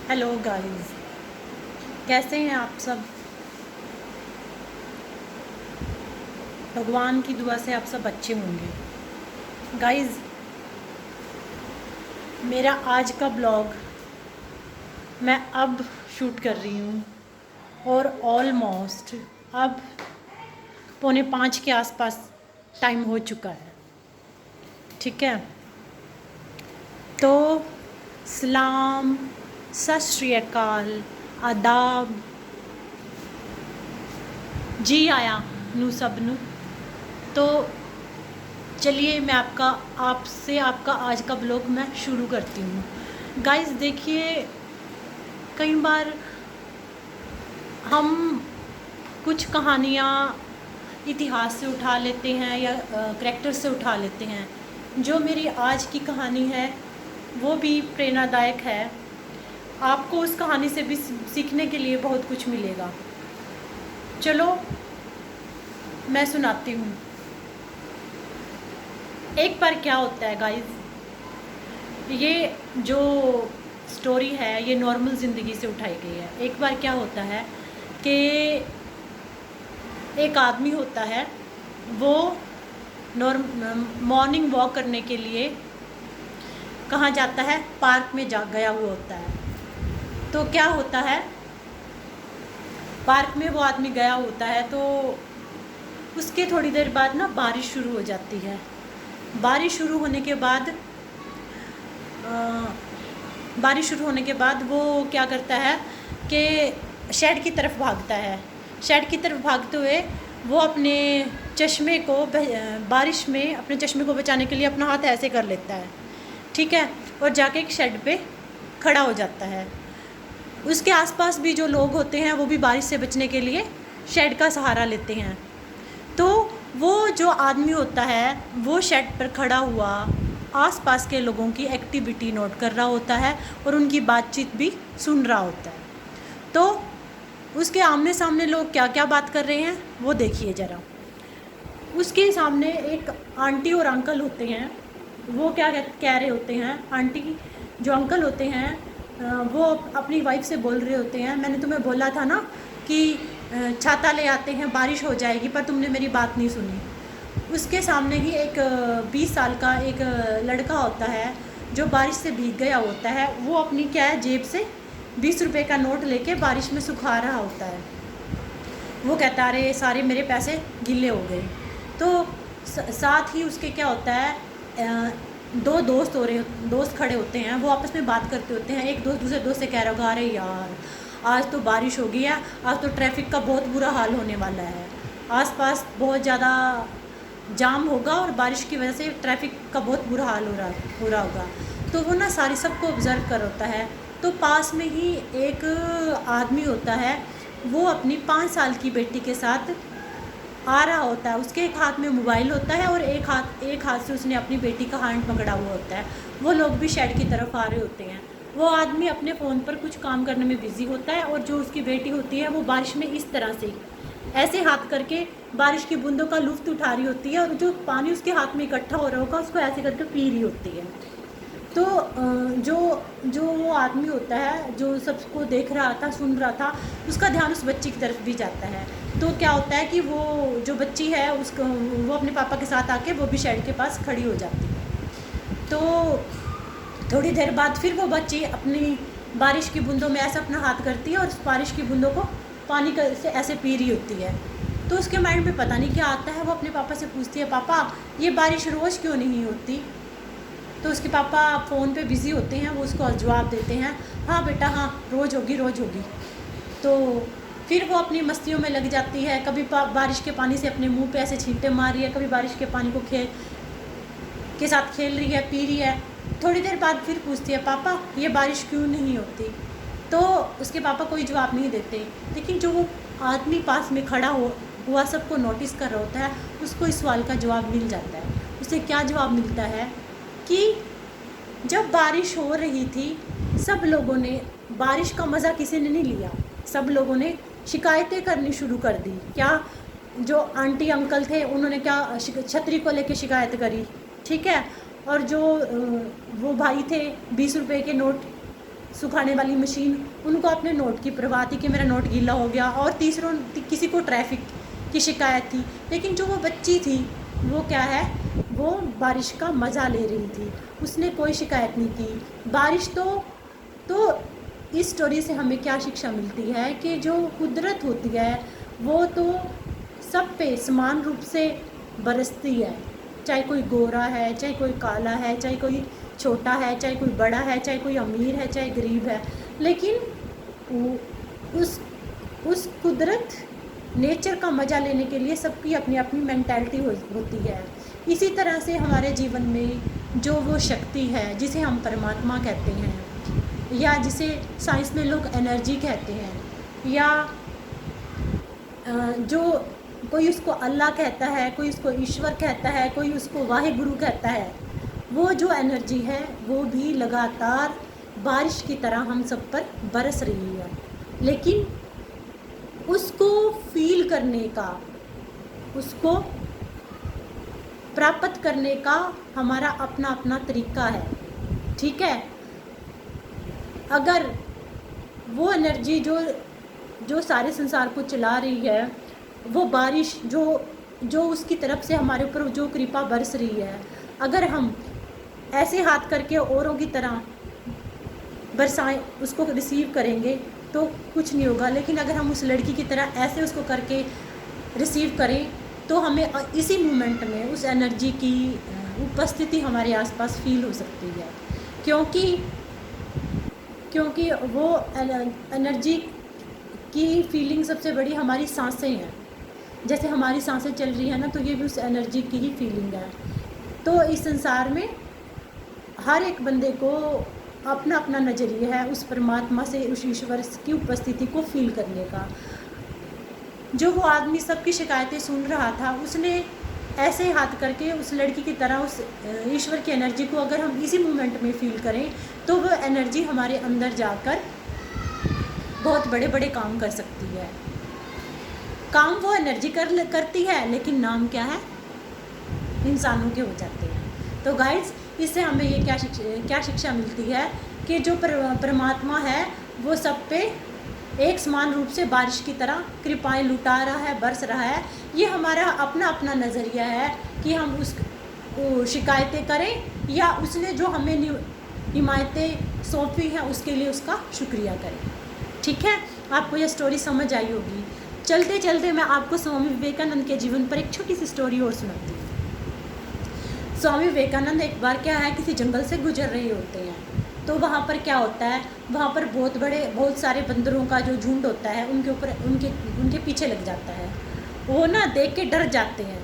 Hello guys, कैसे हैं आप सब। भगवान की दुआ से आप सब अच्छे होंगे। गाइस, मेरा आज का ब्लॉग मैं अब शूट कर रही हूँ और ऑलमोस्ट अब 4:45 के आसपास टाइम हो चुका है। ठीक है, तो सलाम, सत श्री अकाल, आदाब जी आया नू सब नू। तो चलिए मैं आपका आज का ब्लॉग मैं शुरू करती हूँ। गाइस देखिए, कई बार हम कुछ कहानियाँ इतिहास से उठा लेते हैं या करैक्टर से उठा लेते हैं। जो मेरी आज की कहानी है वो भी प्रेरणादायक है। आपको उस कहानी से भी सीखने के लिए बहुत कुछ मिलेगा। चलो मैं सुनाती हूँ। एक बार क्या होता है गाइस, ये जो स्टोरी है ये नॉर्मल ज़िंदगी से उठाई गई है। एक बार क्या होता है कि एक आदमी होता है, वो मॉर्निंग वॉक करने के लिए कहाँ जाता है, पार्क में जा गया हुआ होता है। तो क्या होता है, पार्क में वो आदमी गया होता है तो उसके थोड़ी देर बाद ना बारिश शुरू हो जाती है। बारिश शुरू होने के बाद वो क्या करता है कि शेड की तरफ भागता है। शेड की तरफ भागते हुए वो अपने चश्मे को बारिश में अपने चश्मे को बचाने के लिए अपना हाथ ऐसे कर लेता है, ठीक है, और जाके एक शेड पे खड़ा हो जाता है। उसके आसपास भी जो लोग होते हैं वो भी बारिश से बचने के लिए शेड का सहारा लेते हैं। तो वो जो आदमी होता है वो शेड पर खड़ा हुआ आसपास के लोगों की एक्टिविटी नोट कर रहा होता है और उनकी बातचीत भी सुन रहा होता है। तो उसके आमने सामने लोग क्या क्या बात कर रहे हैं वो देखिए ज़रा। उसके सामने एक आंटी और अंकल होते हैं। वो क्या कह रहे होते हैं, आंटी जो अंकल होते हैं वो अपनी वाइफ से बोल रहे होते हैं, मैंने तुम्हें बोला था ना कि छाता ले आते हैं बारिश हो जाएगी, पर तुमने मेरी बात नहीं सुनी। उसके सामने ही एक 20 साल का एक लड़का होता है जो बारिश से भीग गया होता है। वो अपनी क्या है, जेब से 20 रुपये का नोट लेके बारिश में सुखा रहा होता है। वो कहता अरे सारे मेरे पैसे गीले हो गए। तो साथ ही उसके क्या होता है, दो दोस्त खड़े होते हैं। वो आपस में बात करते होते हैं। एक दोस्त दूसरे दोस्त से कह रहा होगा अरे यार आज तो बारिश हो गई है, आज तो ट्रैफिक का बहुत बुरा हाल होने वाला है, आसपास बहुत ज़्यादा जाम होगा और बारिश की वजह से ट्रैफिक का बहुत बुरा हाल हो रहा होगा। तो वो ना सारी सबको ऑब्ज़र्व कर होता है। तो पास में ही एक आदमी होता है, वो अपनी 5 साल की बेटी के साथ आ रहा होता है। उसके एक हाथ में मोबाइल होता है और एक हाथ से उसने अपनी बेटी का हैंड पकड़ा हुआ होता है। वो लोग भी शेड की तरफ आ रहे होते हैं। वो आदमी अपने फ़ोन पर कुछ काम करने में बिज़ी होता है और जो उसकी बेटी होती है वो बारिश में इस तरह से ऐसे हाथ करके बारिश की बूंदों का लुत्फ़ उठा रही होती है और जो पानी उसके हाथ में इकट्ठा हो रहा होगा उसको ऐसे करके पी रही होती है। तो जो जो वो आदमी होता है जो सबको देख रहा था, सुन रहा था, उसका ध्यान उस बच्ची की तरफ भी जाता है। तो क्या होता है कि वो जो बच्ची है उसको वो अपने पापा के साथ आके वो भी शेड के पास खड़ी हो जाती है। तो थोड़ी देर बाद फिर वो बच्ची अपनी बारिश की बूंदों में ऐसा अपना हाथ करती है और उस बारिश की बूंदों को पानी से ऐसे पी रही होती है। तो उसके माइंड में पता नहीं क्या आता है, वो अपने पापा से पूछती है पापा ये बारिश रोज़ क्यों नहीं होती। तो उसके पापा फ़ोन पे बिज़ी होते हैं। वो उसको जवाब देते हैं हाँ बेटा हाँ रोज़ होगी रोज़ होगी। तो फिर वो अपनी मस्तियों में लग जाती है। कभी बारिश के पानी से अपने मुंह पे ऐसे छींटे मार रही है, कभी बारिश के पानी को के साथ खेल रही है, पी रही है। थोड़ी देर बाद फिर पूछती है पापा ये बारिश क्यों नहीं होती। तो उसके पापा कोई जवाब नहीं देते। लेकिन जो वो आदमी पास में खड़ा हुआ सबको नोटिस कर रहा होता है, उसको इस सवाल का जवाब मिल जाता है। उसे क्या जवाब मिलता है कि जब बारिश हो रही थी सब लोगों ने बारिश का मज़ा किसी ने नहीं लिया। सब लोगों ने शिकायतें करनी शुरू कर दी। क्या जो आंटी अंकल थे उन्होंने क्या छतरी को लेके शिकायत करी, ठीक है। और जो वो भाई थे 20 रुपए के नोट सुखाने वाली मशीन, उनको अपने नोट की परवाह थी कि मेरा नोट गीला हो गया। और तीसरों किसी को ट्रैफिक की शिकायत थी। लेकिन जो वो बच्ची थी वो क्या है, वो बारिश का मज़ा ले रही थी, उसने कोई शिकायत नहीं की। बारिश तो इस स्टोरी से हमें क्या शिक्षा मिलती है कि जो कुदरत होती है वो तो सब पे समान रूप से बरसती है, चाहे कोई गोरा है, चाहे कोई काला है, चाहे कोई छोटा है, चाहे कोई बड़ा है, चाहे कोई अमीर है, चाहे गरीब है। लेकिन उस कुदरत नेचर का मज़ा लेने के लिए सबकी अपनी अपनी मेंटालिटी होती है। इसी तरह से हमारे जीवन में जो वो शक्ति है जिसे हम परमात्मा कहते हैं, या जिसे साइंस में लोग एनर्जी कहते हैं, या जो कोई उसको अल्लाह कहता है, कोई उसको ईश्वर कहता है, कोई उसको वाहिगुरु कहता है, वो जो एनर्जी है वो भी लगातार बारिश की तरह हम सब पर बरस रही है। लेकिन उसको फील करने का, उसको प्राप्त करने का हमारा अपना अपना तरीका है, ठीक है। अगर वो एनर्जी जो सारे संसार को चला रही है, वो बारिश जो उसकी तरफ से हमारे ऊपर जो कृपा बरस रही है, अगर हम ऐसे हाथ करके औरों की तरह बरसाएं, उसको रिसीव करेंगे तो कुछ नहीं होगा। लेकिन अगर हम उस लड़की की तरह ऐसे उसको करके रिसीव करें तो हमें इसी मोमेंट में उस एनर्जी की उपस्थिति हमारे आसपास फील हो सकती है, क्योंकि वो एनर्जी की फीलिंग सबसे बड़ी हमारी सांसें हैं। जैसे हमारी सांसें चल रही है ना, तो ये भी उस एनर्जी की ही फीलिंग है। तो इस संसार में हर एक बंदे को अपना अपना नज़रिया है उस परमात्मा से, उस ईश्वर की उपस्थिति को फील करने का। जो वो आदमी सबकी शिकायतें सुन रहा था, उसने ऐसे हाथ करके उस लड़की की तरह उस ईश्वर की एनर्जी को अगर हम इसी मोमेंट में फील करें तो वो एनर्जी हमारे अंदर जाकर बहुत बड़े बड़े काम कर सकती है। काम वो एनर्जी करती है, लेकिन नाम क्या है, इंसानों के हो जाते हैं। तो गाइड्स, इससे हमें ये क्या शिक्षा मिलती है कि जो परमात्मा है वो सब पे एक समान रूप से बारिश की तरह कृपाएं लुटा रहा है, बरस रहा है। ये हमारा अपना अपना नज़रिया है कि हम उसको शिकायतें करें या उसने जो हमें हिमायतें सौंपी हैं उसके लिए उसका शुक्रिया करें। ठीक है, आपको यह स्टोरी समझ आई होगी। चलते चलते मैं आपको स्वामी विवेकानंद के जीवन पर एक छोटी सी स्टोरी और सुनाती हूँ। स्वामी विवेकानंद एक बार क्या है, किसी जंगल से गुजर रहे होते हैं। तो वहाँ पर क्या होता है, वहाँ पर बहुत सारे बंदरों का जो झुंड होता है उनके ऊपर उनके पीछे लग जाता है। वो ना देख के डर जाते हैं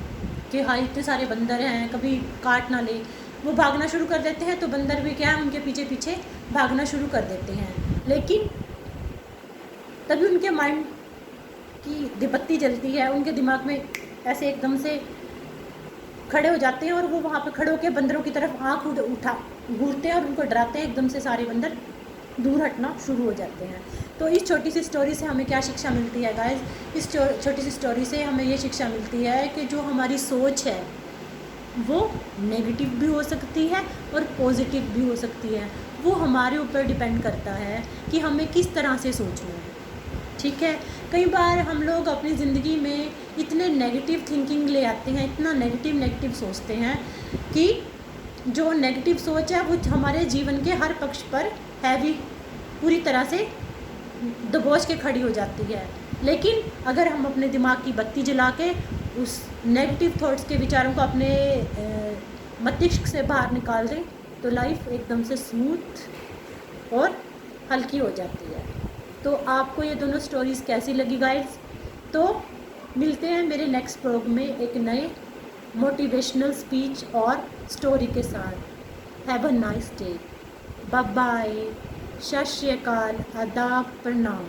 कि हाँ इतने सारे बंदर हैं, कभी काट ना ले। वो भागना शुरू कर देते हैं, तो बंदर भी क्या है, उनके पीछे पीछे भागना शुरू कर देते हैं। लेकिन तभी उनके माइंड की बत्ती जलती है, उनके दिमाग में ऐसे एकदम से खड़े हो जाते हैं और वो वहाँ पे खड़े होकर बंदरों की तरफ आँख उठा घूरते हैं और उनको डराते हैं। एकदम से सारे बंदर दूर हटना शुरू हो जाते हैं। तो इस छोटी सी स्टोरी से हमें क्या शिक्षा मिलती है गाइस? इस छोटी सी स्टोरी से हमें ये शिक्षा मिलती है कि जो हमारी सोच है वो नेगेटिव भी हो सकती है और पॉजिटिव भी हो सकती है। वो हमारे ऊपर डिपेंड करता है कि हमें किस तरह से सोचना है। ठीक है, कई बार हम लोग अपनी ज़िंदगी में इतने नेगेटिव थिंकिंग ले आते हैं, इतना नेगेटिव सोचते हैं कि जो नेगेटिव सोच है वो हमारे जीवन के हर पक्ष पर हैवी पूरी तरह से दबोच के खड़ी हो जाती है। लेकिन अगर हम अपने दिमाग की बत्ती जला के उस नेगेटिव थॉट्स के विचारों को अपने मस्तिष्क से बाहर निकाल दें तो लाइफ एकदम से स्मूथ और हल्की हो जाती है। तो आपको ये दोनों स्टोरीज़ कैसी लगी गाइस? तो मिलते हैं मेरे नेक्स्ट ब्लॉग में एक नए मोटिवेशनल स्पीच और स्टोरी के साथ। Have a nice day, bye bye, Sat Sri अकाल, आदाब, प्रणाम।